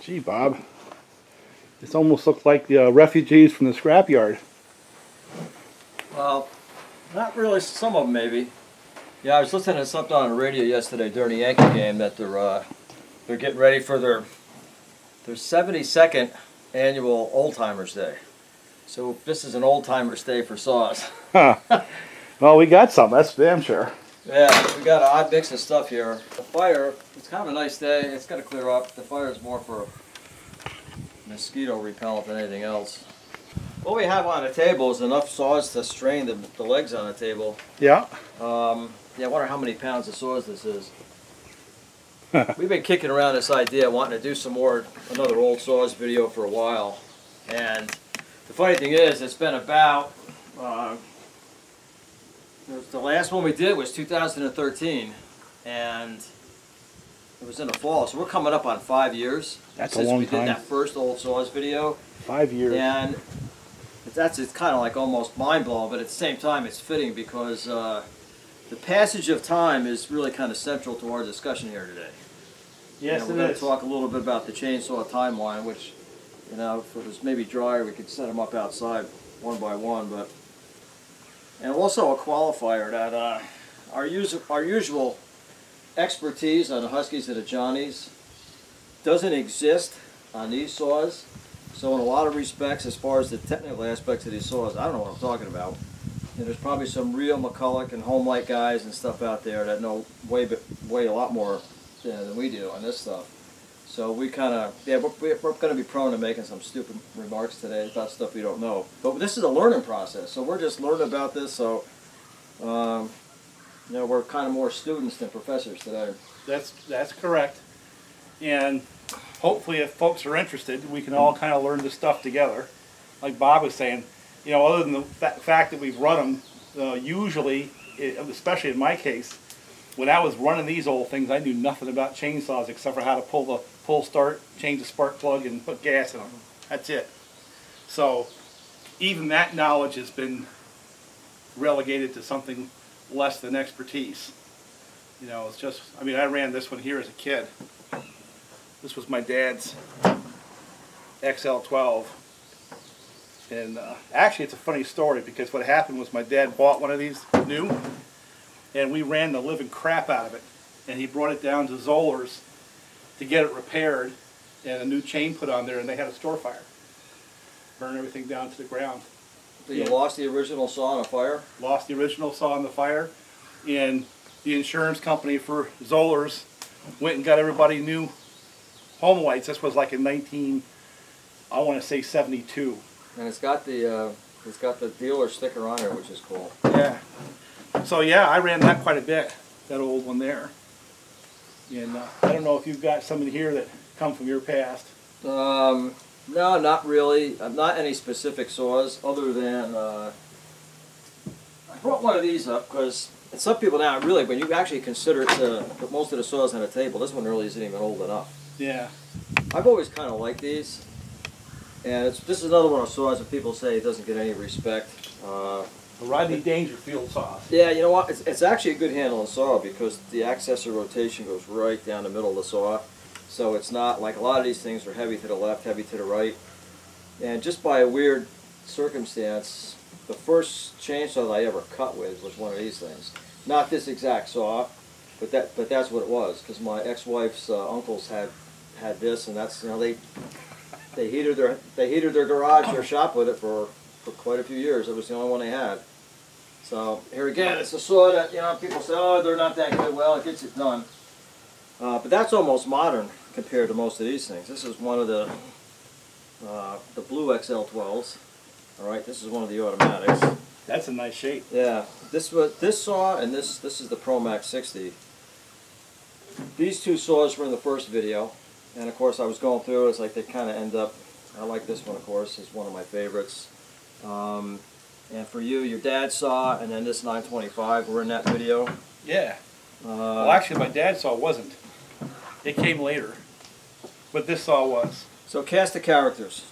Gee, Bob. This almost looks like the refugees from the scrapyard. Well, not really. Some of them maybe. Yeah, I was listening to something on the radio yesterday during the Yankee game that they're getting ready for their 72nd annual Old Timers Day. So this is an Old Timers Day for saws. Huh. Well, we got some. That's damn sure. Yeah, we got an odd mix of stuff here. The fire, it's kind of a nice day. It's got to clear up. The fire is more for mosquito repellent than anything else. What we have on the table is enough saws to strain the legs on the table. Yeah. Yeah, I wonder how many pounds of saws this is. We've been kicking around this idea, wanting to do another old saws video for a while. And the funny thing is, it's been about, the last one we did was 2013, and it was in the fall, so we're coming up on 5 years. That's a long time. Since we did that first old saws video. 5 years. And it's kind of like almost mind-blowing, but at the same time it's fitting because the passage of time is really kind of central to our discussion here today. Yes, we're going to talk a little bit about the chainsaw timeline, which, if it was maybe drier, we could set them up outside one by one, and also a qualifier that our usual expertise on the Huskies and the Johnnies doesn't exist on these saws. So in a lot of respects, as far as the technical aspects of these saws, I don't know what I'm talking about. And there's probably some real McCulloch and Home-like guys and stuff out there that know way a lot more than we do on this stuff. So we kind of, we're going to be prone to making some stupid remarks today about stuff we don't know. But this is a learning process, so we're just learning about this. So, we're kind of more students than professors today. That's correct. And hopefully, if folks are interested, we can all kind of learn this stuff together. Like Bob was saying, other than the fact that we've run them, usually, especially in my case, when I was running these old things, I knew nothing about chainsaws except for how to pull start, change the spark plug, and put gas in them. That's it. So even that knowledge has been relegated to something less than expertise. It's just, I ran this one here as a kid. This was my dad's XL12. And actually it's a funny story because what happened was my dad bought one of these new, and we ran the living crap out of it. And he brought it down to Zoller's to get it repaired and a new chain put on there, and they had a store fire. Burned everything down to the ground. So you lost the original saw in a fire? Lost the original saw in the fire, and the insurance company for Zoller's went and got everybody new home lights. This was like in I want to say 72. And it's got the dealer sticker on there, which is cool. Yeah. So yeah, I ran that quite a bit, that old one there. And I don't know if you've got some in here that come from your past. No, not really. Not any specific saws, other than I brought one of these up because some people now really, when you actually consider it to put most of the saws on the table, this one really isn't even old enough. Yeah. I've always kind of liked these, and this is another one of saws that people say it doesn't get any respect. The Rodney Dangerfield saw. Yeah, you know what? It's actually a good handling saw because the axis of rotation goes right down the middle of the saw. So it's not like a lot of these things are heavy to the left, heavy to the right. And just by a weird circumstance, the first chainsaw that I ever cut with was one of these things. Not this exact saw, but that's what it was. Because my ex-wife's uncles had this, and that's they heated their garage, their shop with it for quite a few years. It was the only one they had. So here again, it's a saw that people say, oh, they're not that good. Well, it gets it done. But that's almost modern compared to most of these things. This is one of the blue XL12s. All right, this is one of the automatics. That's a nice shape. Yeah, this saw and this is the Spike60. These two saws were in the first video, and of course I was going through it. It's like they kind of end up. I like this one, of course. It's one of my favorites. And for you, your dad saw, and then this 925 were in that video. Yeah. Well, actually, my dad's saw wasn't. It came later, but this saw was. So cast of characters.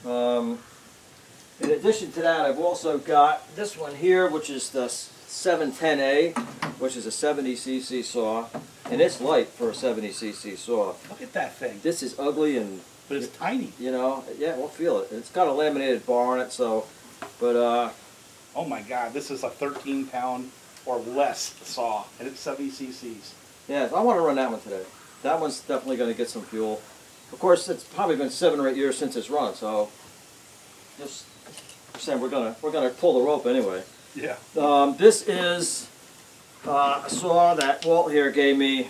In addition to that, I've also got this one here, which is the 710A, which is a 70cc saw. and it's light for a 70cc saw. Look at that thing. This is ugly and... But it's tiny. You know, yeah, we'll feel it. It's got a laminated bar on it, so, but oh my God, this is a 13-pound or less saw, and it's 70 cc's. Yeah, I want to run that one today. That one's definitely going to get some fuel. Of course, it's probably been 7 or 8 years since it's run, so just saying we're gonna pull the rope anyway. Yeah. This is a saw that Walt here gave me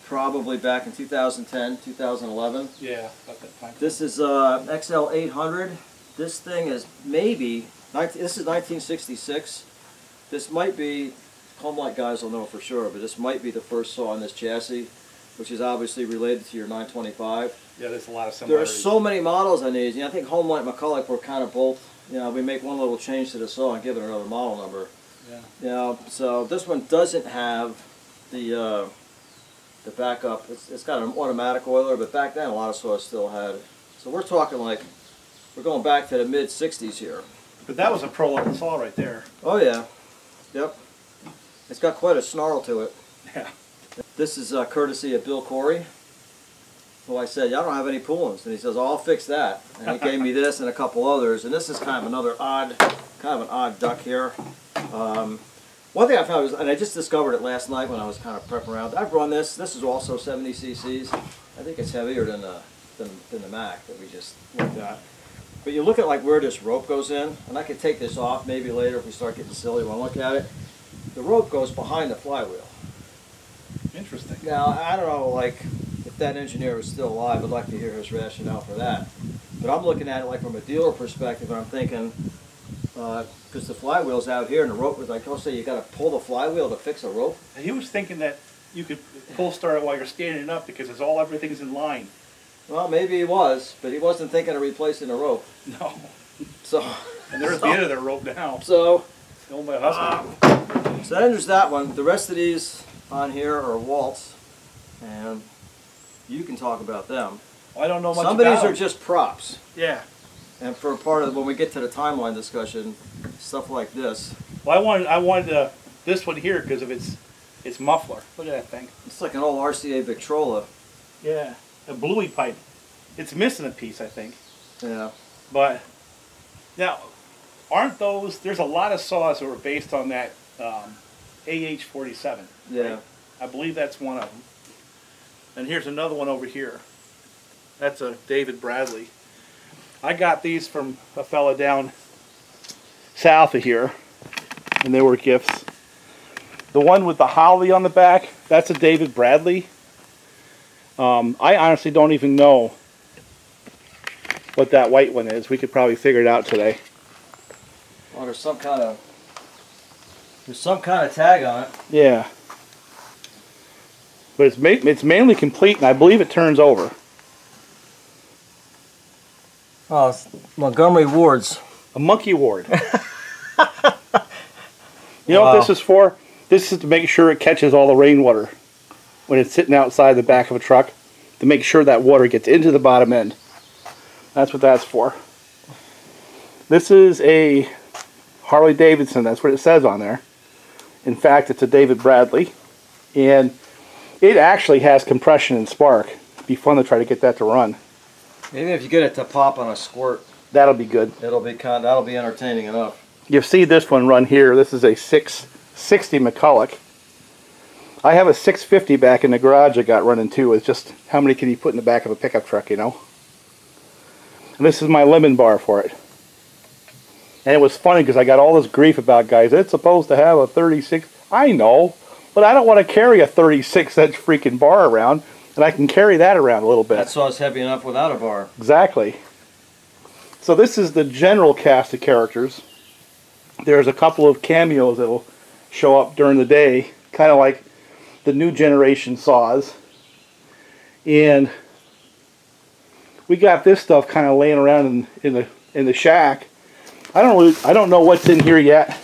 probably back in 2010, 2011. Yeah, about that time. This is XL 800. This thing is maybe this is 1966. This might be, home light guys will know for sure, but this might be the first saw in this chassis, which is obviously related to your 925. Yeah, there's a lot of There are similarities. so many models on these. You know, I think Home Light and McCulloch were kind of both, you know, we make one little change to the saw and give it another model number. Yeah. You know, so this one doesn't have the backup. It's got an automatic oiler, but back then a lot of saws still had. So we're talking like, we're going back to the mid-60s here. But that was a pro level saw right there. Oh yeah, yep. It's got quite a snarl to it. Yeah. This is courtesy of Bill Corey, who I said, I don't have any poolings. And he says, oh, I'll fix that. And he gave me this and a couple others. And this is kind of another odd, kind of an odd duck here. One thing I found was, and I just discovered it last night when I was kind of prepping around. I've run this. This is also 70 cc's. I think it's heavier than the Mac that we just looked at. But you look at like where this rope goes in, and I could take this off maybe later if we start getting silly when I look at it. The rope goes behind the flywheel. Interesting. Now, I don't know, like, if that engineer was still alive, I'd like to hear his rationale for that. But I'm looking at it like from a dealer perspective, and I'm thinking, because the flywheel's out here, and the rope was like, oh, so you got to pull the flywheel to fix a rope? And he was thinking that you could pull start it while you're standing up because it's everything's in line. Well, maybe he was, but he wasn't thinking of replacing the rope. No. So. And there's the end of their rope now. So. Owned by Husky. So that enters that one. The rest of these on here are Walt's, and you can talk about them. Well, I don't know much Some of about these are just props. Yeah. And for part of when we get to the timeline discussion, stuff like this. Well, I wanted this one here because of its muffler. Look at that thing. It's like an old RCA Victrola. Yeah. A bluey pipe. It's missing a piece, I think. Yeah. But now, aren't those? There's a lot of saws that were based on that AH-47. Yeah. Right? I believe that's one of them. And here's another one over here. That's a David Bradley. I got these from a fella down south of here, and they were gifts. The one with the holly on the back, that's a David Bradley. I honestly don't even know what that white one is. We could probably figure it out today. Well, there's some kind of tag on it. Yeah. But it's mainly complete, and I believe it turns over. Oh, it's Montgomery Ward's. A monkey ward. You know what this is for? This is to make sure it catches all the rainwater when it's sitting outside the back of a truck, to make sure that water gets into the bottom end. That's what that's for. This is a Harley Davidson. That's what it says on there. In fact, it's a David Bradley, and it actually has compression and spark. It'd be fun to try to get that to run. Maybe if you get it to pop on a squirt, that'll be good. that'll be entertaining enough. You see this one run here. This is a 660 McCulloch. I have a 650 back in the garage I got running too. It's just how many can you put in the back of a pickup truck, you know? And this is my lemon bar for it. And it was funny because I got all this grief about guys. It's supposed to have a 36. I know, but I don't want to carry a 36-inch freaking bar around, and I can carry that around a little bit. That saw's heavy enough without a bar. Exactly. So this is the general cast of characters. There's a couple of cameos that'll show up during the day, kind of like the new generation saws. And we got this stuff kind of laying around in the shack. I don't know what's in here yet,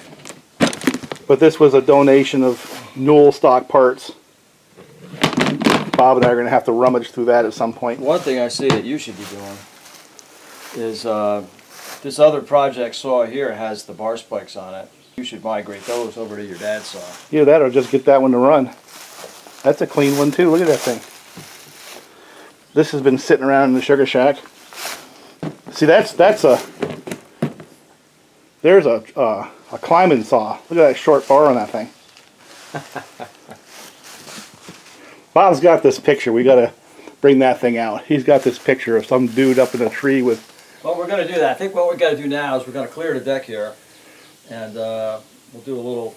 but this was a donation of Newell stock parts. Bob and I are going to have to rummage through that at some point. One thing I see that you should be doing is this other project saw here has the bar spikes on it. You should migrate those over to your dad's saw. Either that or just get that one to run. That's a clean one too. Look at that thing. This has been sitting around in the sugar shack. See, there's a climbing saw. Look at that short bar on that thing. Bob's got this picture. We got to bring that thing out. He's got this picture of some dude up in a tree with... Well, we're going to do that. I think what we've got to do now is we're going to clear the deck here, and we'll do a little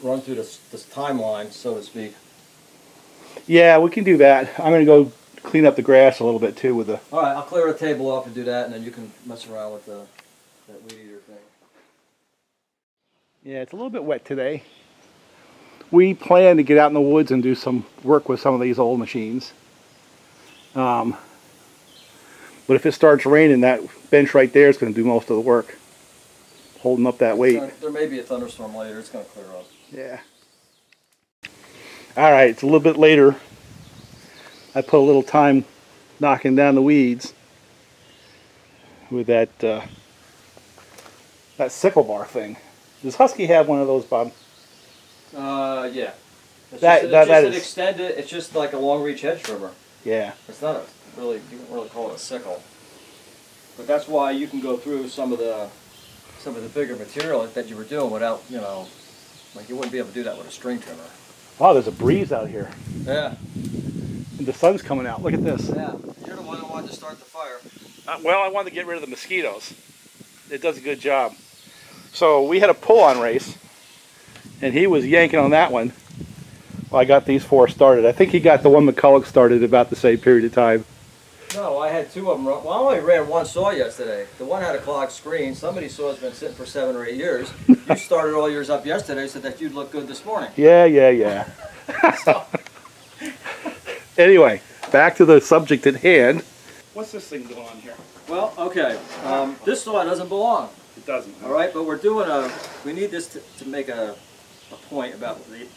run through this timeline, so to speak. Yeah, we can do that. I'm going to go clean up the grass a little bit too with the... All right, I'll clear the table off and do that, and then you can mess around with that weed eater thing. Yeah, it's a little bit wet today. We plan to get out in the woods and do some work with some of these old machines. But if it starts raining, that bench right there is going to do most of the work, holding up that weight. There may be a thunderstorm later. It's going to clear up. Yeah. All right, it's a little bit later. I put a little time knocking down the weeds with that sickle bar thing. Does Husky have one of those, Bob? Yeah. It's just like a long reach hedge trimmer. Yeah. It's not you can't really call it a sickle. But that's why you can go through some of the bigger material that you were doing without, like you wouldn't be able to do that with a string trimmer. Wow, there's a breeze out here. Yeah. And the sun's coming out. Look at this. Yeah. You're the one who wanted to start the fire. Well, I wanted to get rid of the mosquitoes. It does a good job. So we had a pull-on race, and he was yanking on that one while I got these 4 started. I think he got the one McCulloch started about the same period of time. No, I had 2 of them. Well, I only ran 1 saw yesterday. The one had a clogged screen. Somebody's saw's been sitting for 7 or 8 years. You started all yours up yesterday so that you'd look good this morning. Yeah. Anyway, back to the subject at hand. What's this thing going on here? Well, okay. This saw doesn't belong. It doesn't. All right, but we're doing we need this to make a point about the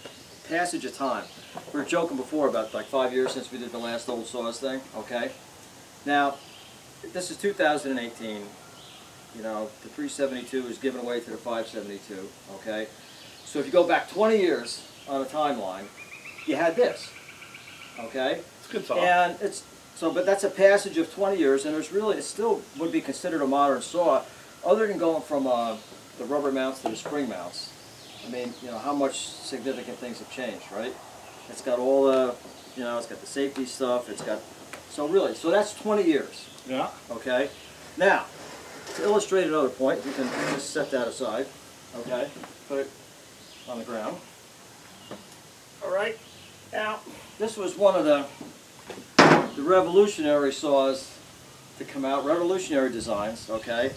passage of time. We were joking before about like 5 years since we did the last old saws thing, okay? Now, this is 2018. The 372 is given away to the 572, okay? So if you go back 20 years on a timeline, you had this, okay? It's a good saw. And but that's a passage of 20 years, and it still would be considered a modern saw, other than going from the rubber mounts to the spring mounts. I mean, how much significant things have changed, right? It's got all the, it's got the safety stuff, so that's 20 years. Yeah. Okay? Now, to illustrate another point, we can just set that aside, okay? Put it on the ground. All right. Now, this was one of the revolutionary saws to come out, revolutionary designs, okay?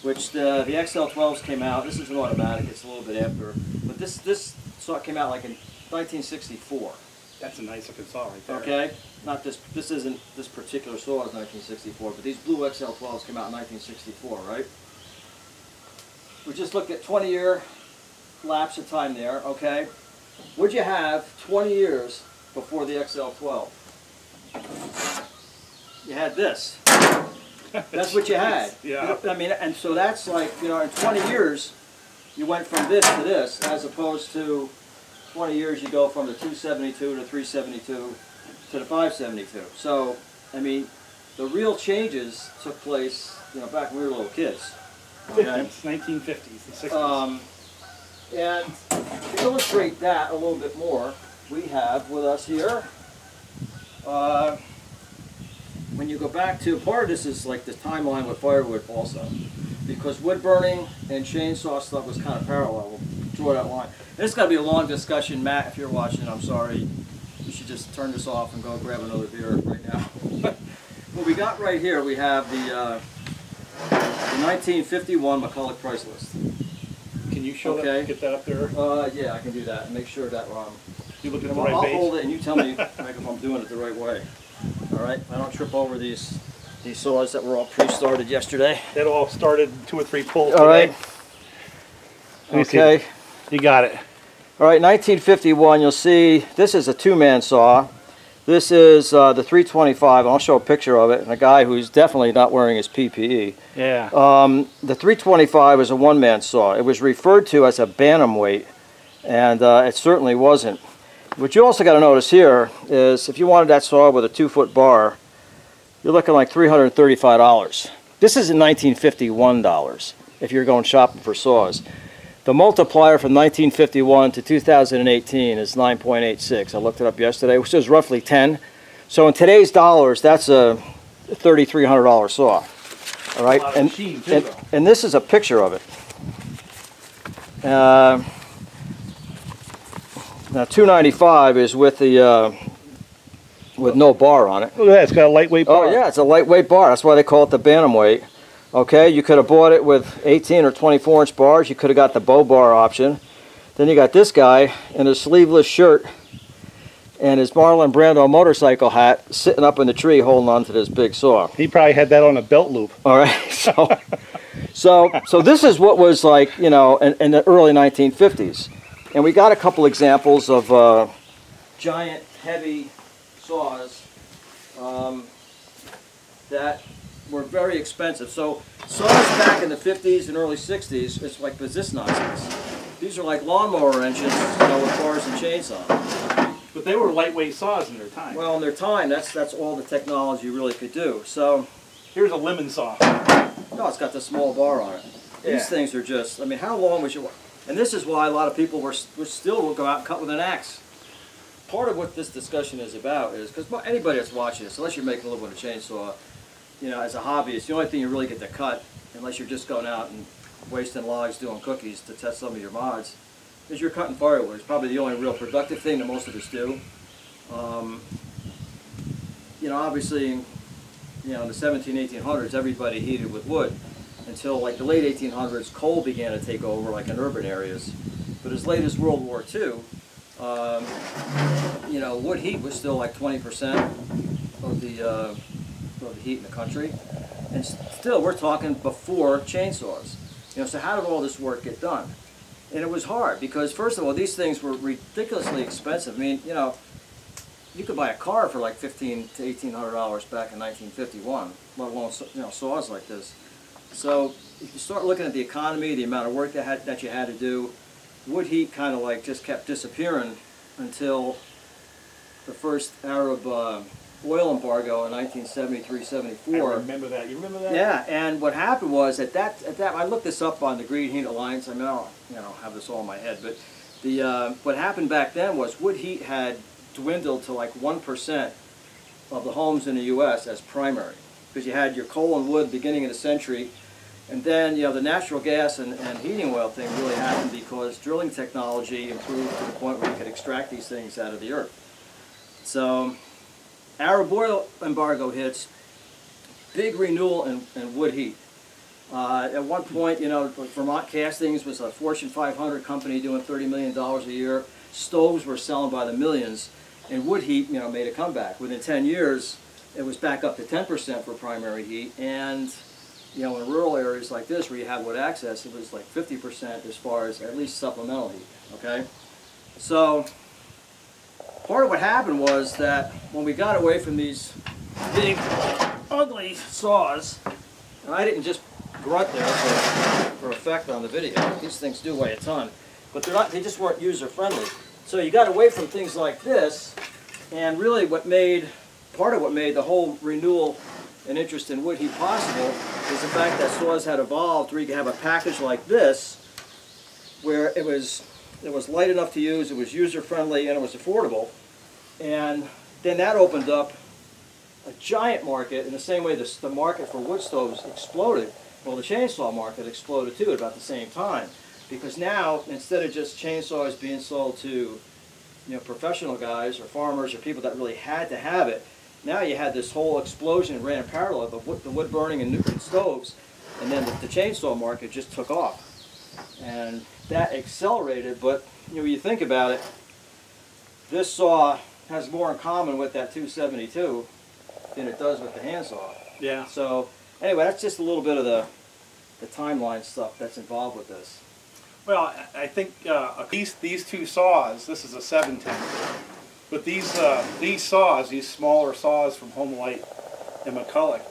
Which the XL12s came out. This is an automatic. It's a little bit after, but this saw came out like in 1964. That's a nice looking saw right there. Okay, not this. This isn't this particular saw is 1964, but these blue XL12s came out in 1964, right? We just looked at 20-year lapse of time there. Okay, would you have 20 years before the XL12? You had this. That's what you had. Yeah. I mean, and so that's like, in 20 years, you went from this to this, as opposed to 20 years you go from the 272 to 372 to the 572. So, I mean, the real changes took place, back when we were little kids. Okay? 1950s and 60s. And to illustrate that a little bit more, we have with us here, when you go back to, part of this is like the timeline with Firewood also, because wood burning and chainsaw stuff was kind of parallel. We'll draw that line. And it's got to be a long discussion. Matt, if you're watching, I'm sorry. You should just turn this off and go grab another beer right now. What we got right here, we have the 1951 McCulloch price list. Can you show that? Get that up there? Yeah, I can do that. Make sure that you look at the right I'll base. hold it and you tell me if I'm doing it the right way. All right, I don't trip over these saws that were all pre-started yesterday. That all started 2 or 3 pulls. All right. Okay. You got it. All right, 1951. You'll see this is a 2-man saw. This is the 325. I'll show a picture of it. And a guy who's definitely not wearing his PPE. Yeah. The 325 is a 1-man saw. It was referred to as a bantamweight, and it certainly wasn't. What you also got to notice here is if you wanted that saw with a 2-foot bar, you're looking like $335. This is in 1951 dollars if you're going shopping for saws. The multiplier from 1951 to 2018 is 9.86. I looked it up yesterday, which is roughly 10. So in today's dollars, that's a $3,300 saw. All right, and this is a picture of it. Now $295 is with the with no bar on it. Look at that, it's got a lightweight bar. Oh yeah, it's a lightweight bar. That's why they call it the bantamweight. Okay, you could have bought it with 18 or 24-inch bars. You could have got the bow bar option. Then you got this guy in a sleeveless shirt and his Marlon Brando motorcycle hat sitting up in the tree holding on to this big saw. He probably had that on a belt loop. All right, so this is what was like, you know, in the early 1950s. And we got a couple examples of giant, heavy saws that were very expensive. So saws back in the 50s and early 60s, it's like this nonsense. These are like lawnmower engines, you know, with bars and chains on. But they were lightweight saws in their time. Well, in their time, that's all the technology really could do. So here's a lemon saw. No, it's got the small bar on it. These things are just, I mean, how long was your... And this is why a lot of people were still will go out and cut with an axe. Part of what this discussion is about is, because anybody that's watching this, unless you're making a living with a chainsaw, you know, as a hobbyist, the only thing you really get to cut, unless you're just going out and wasting logs doing cookies to test some of your mods, is you're cutting firewood. It's probably the only real productive thing that most of us do. You know, obviously, you know, in the 1800s, everybody heated with wood. Until like the late 1800s, coal began to take over, like in urban areas. But as late as World War II, you know, wood heat was still like 20% of the heat in the country. And still, we're talking before chainsaws. You know, so how did all this work get done? And it was hard because, first of all, these things were ridiculously expensive. I mean, you know, you could buy a car for like $1,500 to $1,800 back in 1951, let alone, you know, saws like this. So if you start looking at the economy, the amount of work that you had to do, wood heat kind of like just kept disappearing until the first Arab oil embargo in 1973-74. I remember that. You remember that? Yeah, and what happened was at that I looked this up on the Green Heat Alliance. I mean, I don't have this all in my head, but the what happened back then was wood heat had dwindled to like 1% of the homes in the U.S. as primary, because you had your coal and wood beginning of the century, and then, you know, the natural gas and heating oil thing really happened because drilling technology improved to the point where you could extract these things out of the earth. So Arab oil embargo hits, big renewal in wood heat. At one point, you know, Vermont Castings was a Fortune 500 company doing $30 million a year. Stoves were selling by the millions, and wood heat, you know, made a comeback. Within 10 years, it was back up to 10% for primary heat, and you know, in rural areas like this where you have wood access, it was like 50% as far as at least supplemental heat. Okay, so part of what happened was that when we got away from these big, ugly saws, and I didn't just grunt there for effect on the video. These things do weigh a ton, but they're not. They just weren't user friendly. So you got away from things like this, and really part of what made the whole renewal and interest in wood heat possible is the fact that saws had evolved where you could have a package like this where it was light enough to use, it was user friendly, and it was affordable. And then that opened up a giant market in the same way the market for wood stoves exploded. Well, the chainsaw market exploded too at about the same time, because now instead of just chainsaws being sold to, you know, professional guys or farmers or people that really had to have it, now you had this whole explosion ran in parallel of the wood burning and nuclear stoves, and then the chainsaw market just took off. And that accelerated, but you know, when you think about it, this saw has more in common with that 272 than it does with the handsaw. Yeah. So anyway, that's just a little bit of the timeline stuff that's involved with this. Well, I think these two saws, this is a 710, but these saws, these smaller saws from Homelite and McCulloch,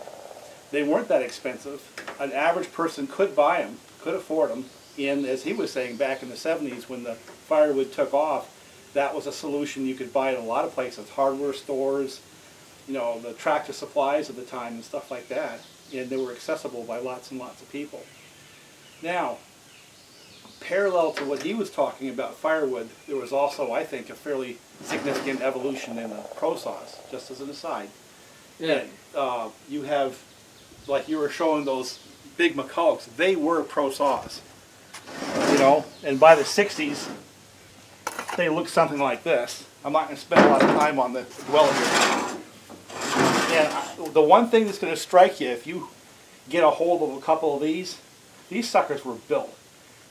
they weren't that expensive. An average person could buy them, could afford them, and as he was saying, back in the 70s when the firewood took off, that was a solution you could buy at a lot of places, hardware stores, you know, the Tractor Supplies of the time and stuff like that, and they were accessible by lots and lots of people. Now, parallel to what he was talking about, Firewood, there was also, I think, a fairly significant evolution in the pro saws, just as an aside. Yeah. And, you have, like you were showing those big McCullochs, they were pro saws, you know, and by the 60s, they looked something like this. I'm not going to spend a lot of time on the dwelling here. And the one thing that's going to strike you, if you get a hold of a couple of these suckers were built.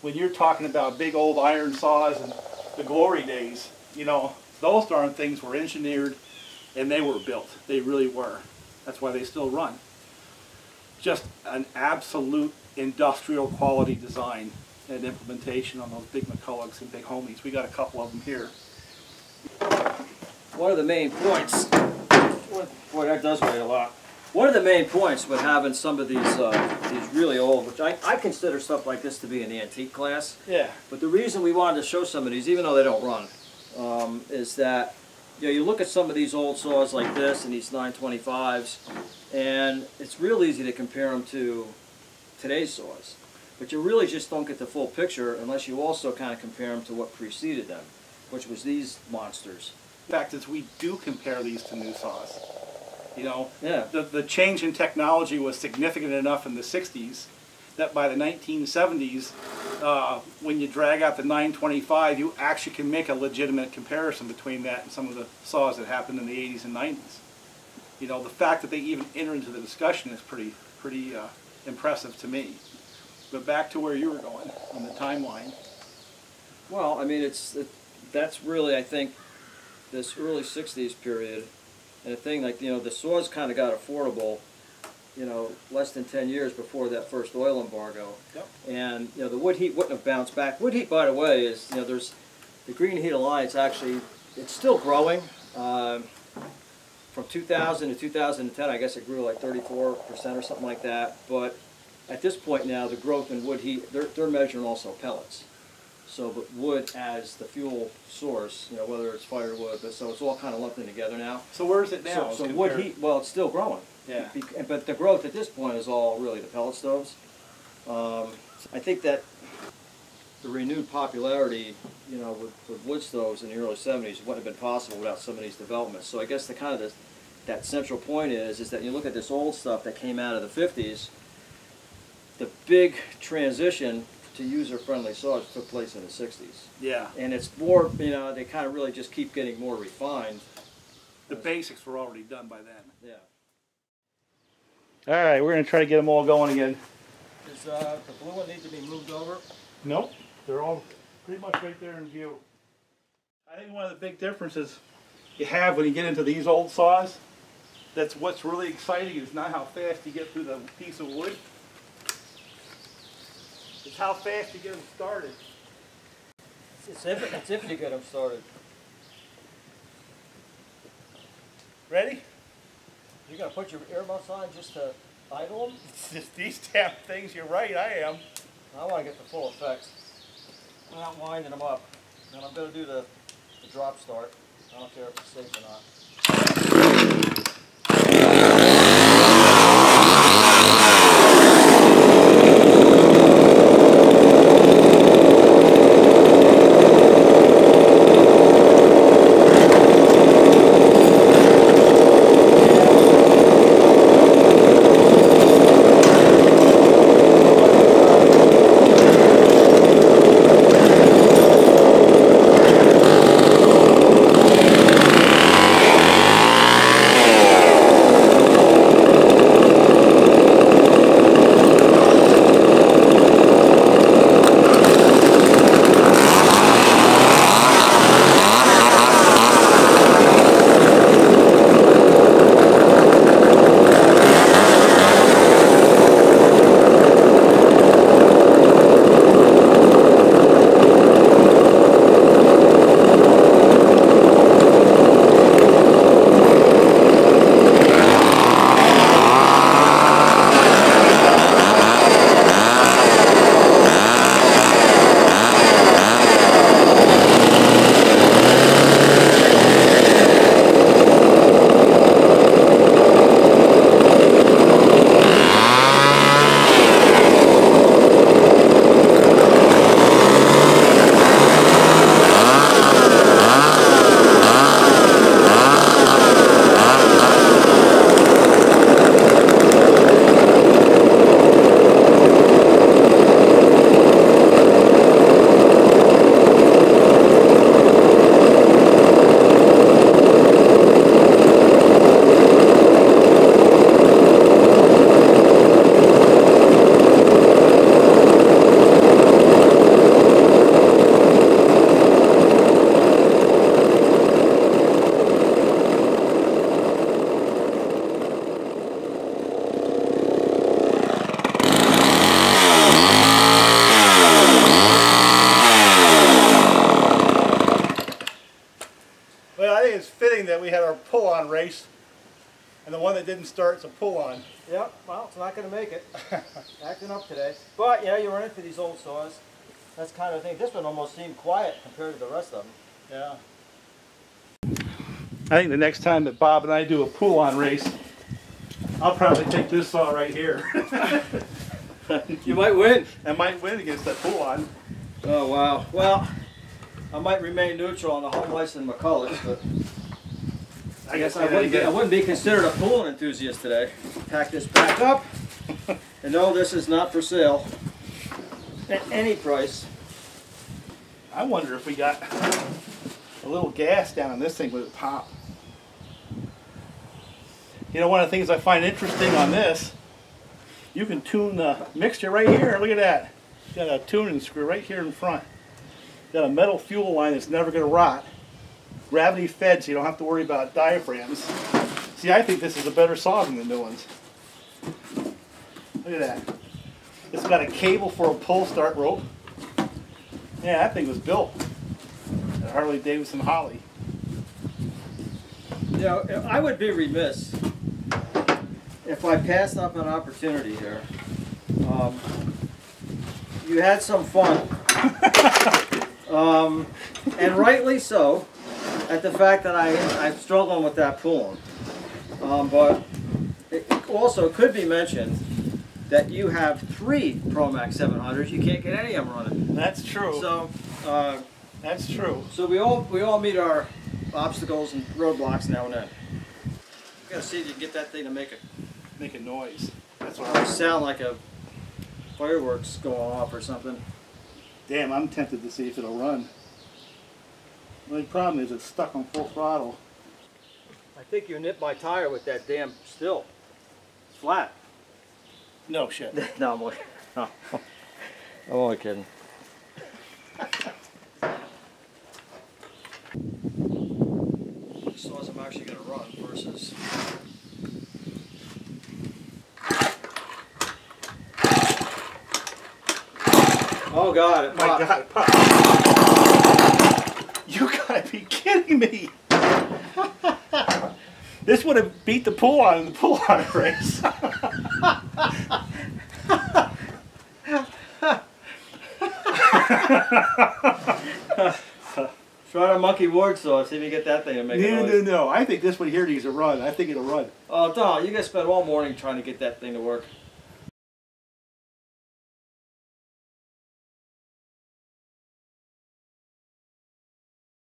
When you're talking about big old iron saws and the glory days, you know, those darn things were engineered and they were built. They really were. That's why they still run. Just an absolute industrial quality design and implementation on those big McCullochs and big homies. We got a couple of them here. One of the main points, boy, that does weigh a lot. One of the main points with having some of these really old, which I consider stuff like this to be an antique class. Yeah. But the reason we wanted to show some of these, even though they don't run, is that you look at some of these old saws like this and these 925s, and it's real easy to compare them to today's saws. But you really just don't get the full picture unless you also kind of compare them to what preceded them, which was these monsters. The fact is, we do compare these to new saws. You know, yeah. The change in technology was significant enough in the 60s that by the 1970s, when you drag out the 925, you actually can make a legitimate comparison between that and some of the saws that happened in the 80s and 90s. You know, the fact that they even enter into the discussion is pretty impressive to me. But back to where you were going on the timeline. Well, I mean, that's really, I think, this early 60s period. And the thing, like, you know, the saws kind of got affordable, you know, less than 10 years before that first oil embargo. Yep. And, you know, the wood heat wouldn't have bounced back. Wood heat, by the way, is, you know, there's the Green Heat Alliance actually, it's still growing. From 2000 to 2010, I guess it grew like 34% or something like that. But at this point now, the growth in wood heat, they're measuring also pellets. So, but wood as the fuel source, you know, whether it's firewood, but so it's all kind of lumped in together now. So where is it now? So wood heat, well, it's still growing. Yeah. But the growth at this point is all really the pellet stoves. I think that the renewed popularity, you know, with wood stoves in the early 70s wouldn't have been possible without some of these developments. So I guess the kind of that central point is that you look at this old stuff that came out of the 50s, the big transition to user-friendly saws took place in the 60s. Yeah. And it's more, you know, they kind of really just keep getting more refined. The basics were already done by then. Yeah. All right, we're going to try to get them all going again. Does the blue one need to be moved over? Nope, they're all pretty much right there in view. I think one of the big differences you have when you get into these old saws, that's what's really exciting is not how fast you get through the piece of wood. It's how fast you get them started. It's if you get them started. Ready? You're going to put your earmuffs on just to idle them? It's just these damn things, you're right, I am. I want to get the full effect without winding them up. And I'm going to do the drop start. I don't care if it's safe or not. pull-on race, and the one that didn't start is a pull-on. Yep, well, it's not going to make it. Acting up today. But, yeah, you run into these old saws. That's kind of thing. This one almost seemed quiet compared to the rest of them. Yeah. I think the next time that Bob and I do a pull-on race, I'll probably take this saw right here. You might win. I might win against that pull-on. Oh, wow. Well, I might remain neutral on the home license McCulloch's, but I guess I wouldn't be considered a pulling enthusiast today. Pack this back up, and no, this is not for sale at any price. I wonder if we got a little gas down on this thing, would it pop? You know, one of the things I find interesting on this, you can tune the mixture right here. Look at that. Got a tuning screw right here in front. Got a metal fuel line that's never going to rot. Gravity fed, so you don't have to worry about diaphragms. See, I think this is a better saw than the new ones. Look at that. It's got a cable for a pull start rope. Yeah, that thing was built at Harley Davidson Holly. You know, I would be remiss if I passed up an opportunity here. You had some fun, and rightly so, at the fact that I'm struggling with that pulling. But it also could be mentioned that you have 3 ProMax 700s. You can't get any of them running. That's true. So that's true. So we all meet our obstacles and roadblocks now and then. You gotta see if you can get that thing to make a noise. That's what I sound like a fireworks going off or something. Damn, I'm tempted to see if it'll run. The only problem is it's stuck on full throttle. I think you nipped my tire with that damn still. It's flat. No shit. No, I'm only kidding. As long as I'm actually going to run versus... Oh God, it popped. My God, it popped. You gotta be kidding me. This would have beat the pull-on in the pull-on race. Try a monkey ward saw, see if you get that thing to make a noise. No. I think this one here needs a run. I think it'll run. Oh, Don, you gotta spend all morning trying to get that thing to work.